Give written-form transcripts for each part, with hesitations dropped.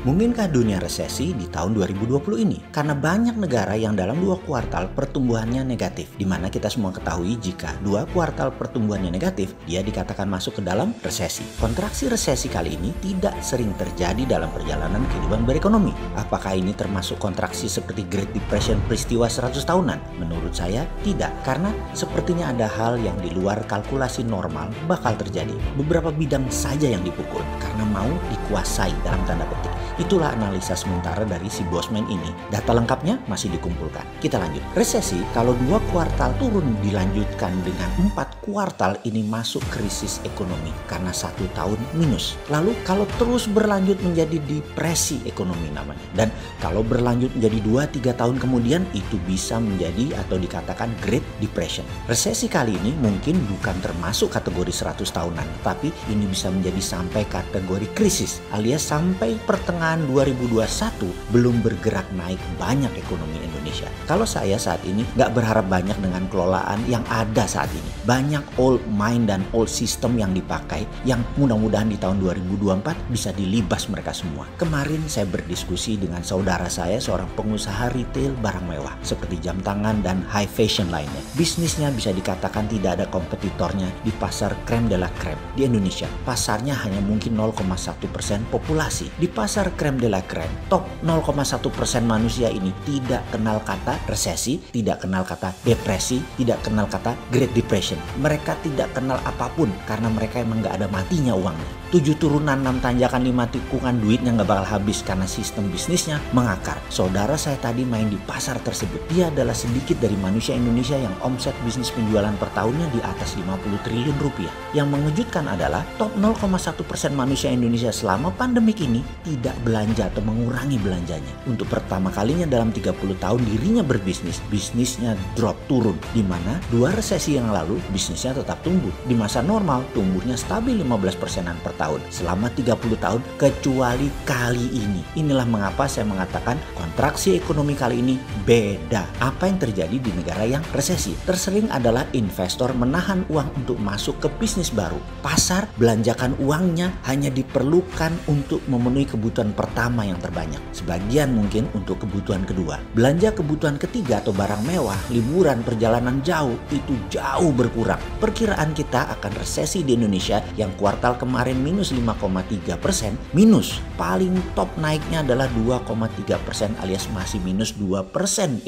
Mungkinkah dunia resesi di tahun 2020 ini? Karena banyak negara yang dalam 2 kuartal pertumbuhannya negatif, di mana kita semua ketahui jika 2 kuartal pertumbuhannya negatif, dia dikatakan masuk ke dalam resesi. Kontraksi resesi kali ini tidak sering terjadi dalam perjalanan kehidupan berekonomi. Apakah ini termasuk kontraksi seperti Great Depression peristiwa 100 tahunan? Menurut saya tidak, karena sepertinya ada hal yang di luar kalkulasi normal bakal terjadi. Beberapa bidang saja yang dipukul karena mau dikuasai dalam tanda petik. Itulah analisa sementara dari si Bosman ini. Data lengkapnya masih dikumpulkan. Kita lanjut. Resesi kalau 2 kuartal turun dilanjutkan dengan 4 kuartal ini masuk krisis ekonomi karena 1 tahun minus. Lalu kalau terus berlanjut menjadi depresi ekonomi namanya. Dan kalau berlanjut menjadi 2-3 tahun kemudian itu bisa menjadi atau dikatakan Great Depression. Resesi kali ini mungkin bukan termasuk kategori 100 tahunan, tapi ini bisa menjadi sampai kategori krisis alias sampai pertengahan 2021 belum bergerak naik banyak ekonomi Indonesia. Kalau saya saat ini nggak berharap banyak dengan kelolaan yang ada saat ini. Banyak old mind dan old system yang dipakai yang mudah-mudahan di tahun 2024 bisa dilibas mereka semua. Kemarin saya berdiskusi dengan saudara saya seorang pengusaha retail barang mewah seperti jam tangan dan high fashion lainnya. Bisnisnya bisa dikatakan tidak ada kompetitornya di pasar creme de la creme di Indonesia. Pasarnya hanya mungkin 0,1% populasi. Di pasar creme de la creme, top 0,1% manusia ini tidak kenal kata resesi, tidak kenal kata depresi, tidak kenal kata Great Depression. Mereka tidak kenal apapun karena mereka emang nggak ada matinya uangnya. 7 turunan 6 tanjakan 5 tikungan duitnya nggak bakal habis karena sistem bisnisnya mengakar. Saudara saya tadi main di pasar tersebut. Dia adalah sedikit dari manusia Indonesia yang omset bisnis penjualan per tahunnya di atas 50 triliun rupiah. Yang mengejutkan adalah top 0,1% manusia Indonesia selama pandemik ini tidak belanja atau mengurangi belanjanya. Untuk pertama kalinya dalam 30 tahun dirinya berbisnis, bisnisnya drop turun. Di mana 2 resesi yang lalu bisnisnya tetap tumbuh. Di masa normal tumbuhnya stabil 15%-an per tahun selama 30 tahun kecuali kali ini. Inilah mengapa saya mengatakan kontraksi ekonomi kali ini beda. Apa yang terjadi di negara yang resesi? Tersering adalah investor menahan uang untuk masuk ke bisnis baru. Pasar belanjakan uangnya hanya diperlukan untuk memenuhi kebutuhan pertama yang terbanyak. Sebagian mungkin untuk kebutuhan kedua. Belanja kebutuhan ketiga atau barang mewah, liburan, perjalanan jauh itu jauh berkurang. Perkiraan kita akan resesi di Indonesia yang kuartal kemarin minus 5,3%, minus paling top naiknya adalah 2,3% alias masih minus 2%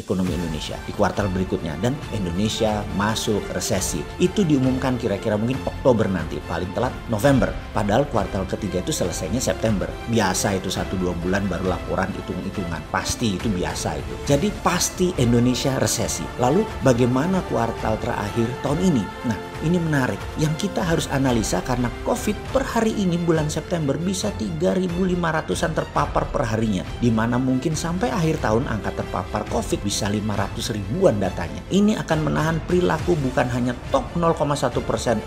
ekonomi Indonesia di kuartal berikutnya dan Indonesia masuk resesi. Itu diumumkan kira-kira mungkin Oktober nanti, paling telat November. Padahal kuartal ketiga itu selesainya September. Biasa itu 1-2 bulan baru laporan hitung-hitungan. Pasti itu biasa itu. Jadi pasti Indonesia resesi. Lalu bagaimana kuartal terakhir tahun ini? Nah, ini menarik. Yang kita harus analisa karena COVID per hari ini bulan September bisa 3.500-an terpapar per harinya. Di mana mungkin sampai akhir tahun angka terpapar COVID bisa 500 ribuan datanya. Ini akan menahan perilaku bukan hanya top 0,1%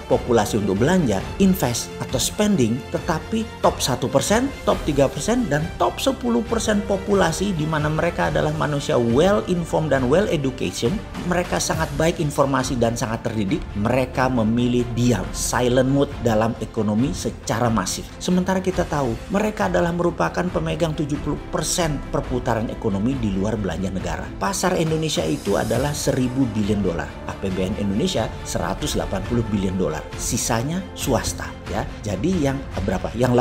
populasi untuk belanja, invest atau spending, tetapi top 1%, top 3% dan top 10% populasi di mana mereka adalah manusia well informed dan well education. Mereka sangat baik informasi dan sangat terdidik. Mereka memilih diam, silent mode dalam ekonomi secara masif. Sementara kita tahu mereka adalah merupakan pemegang 70% perputaran ekonomi di luar belanja negara. Pasar Indonesia itu adalah 1.000 billion dolar. APBN Indonesia 180 billion dolar. Sisanya swasta ya. Jadi yang berapa? Yang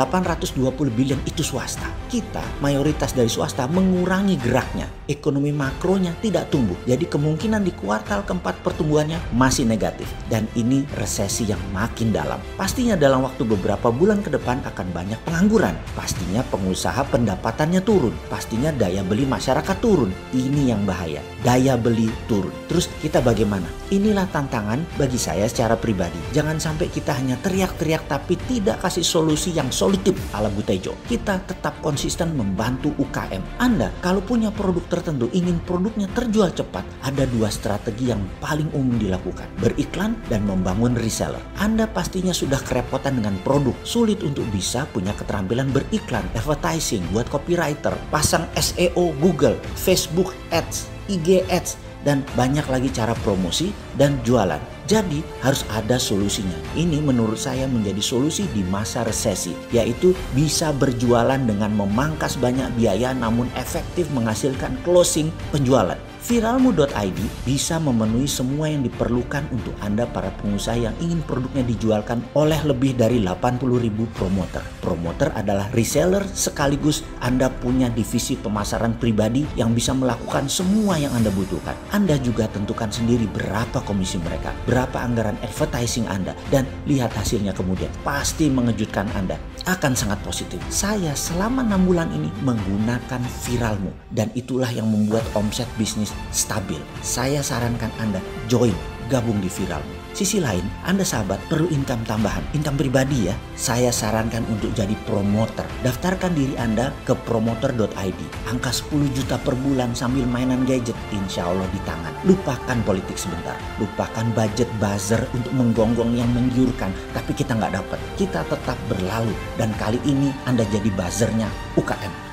820 billion itu swasta. Kita mayoritas dari swasta mengurangi geraknya. Ekonomi makronya tidak tumbuh. Jadi kemungkinan di kuartal keempat pertumbuhannya masih negatif. Dan ini resesi yang makin dalam. Pastinya dalam waktu beberapa bulan ke depan akan banyak pengangguran. Pastinya pengusaha pendapatannya turun. Pastinya daya beli masyarakat turun. Ini yang bahaya. Daya beli turun. Terus kita bagaimana? Inilah tantangan bagi saya secara pribadi. Jangan sampai kita hanya teriak-teriak tapi tidak kasih solusi yang solutif ala Butejo. Kita tetap konsisten membantu UKM. Anda kalau punya produk tertentu ingin produknya terjual cepat, ada 2 strategi yang paling umum dilakukan. Beriklan dan membangun reseller. Anda pastinya sudah kerepotan dengan produk. Sulit untuk bisa punya keterampilan beriklan, advertising, buat copywriter, pasang SEO Google, Facebook Ads, IG Ads, dan banyak lagi cara promosi dan jualan. Jadi harus ada solusinya. Ini menurut saya menjadi solusi di masa resesi, yaitu bisa berjualan dengan memangkas banyak biaya namun efektif menghasilkan closing penjualan. Viralmu.id bisa memenuhi semua yang diperlukan untuk Anda para pengusaha yang ingin produknya dijualkan oleh lebih dari 80.000 promoter. Promoter adalah reseller sekaligus Anda punya divisi pemasaran pribadi yang bisa melakukan semua yang Anda butuhkan. Anda juga tentukan sendiri berapa komisi mereka, berapa anggaran advertising Anda, dan lihat hasilnya kemudian. Pasti mengejutkan Anda. Akan sangat positif. Saya selama 6 bulan ini menggunakan Viralmu dan itulah yang membuat omset bisnis stabil. Saya sarankan Anda join, gabung di Viralmu. Sisi lain, Anda sahabat perlu income tambahan, income pribadi ya. Saya sarankan untuk jadi promoter. Daftarkan diri Anda ke promoter.id. Angka 10 juta per bulan sambil mainan gadget, insya Allah di tangan. Lupakan politik sebentar. Lupakan budget buzzer untuk menggonggong yang menggiurkan. Tapi kita nggak dapat. Kita tetap berlalu. Dan kali ini Anda jadi buzzernya UKM.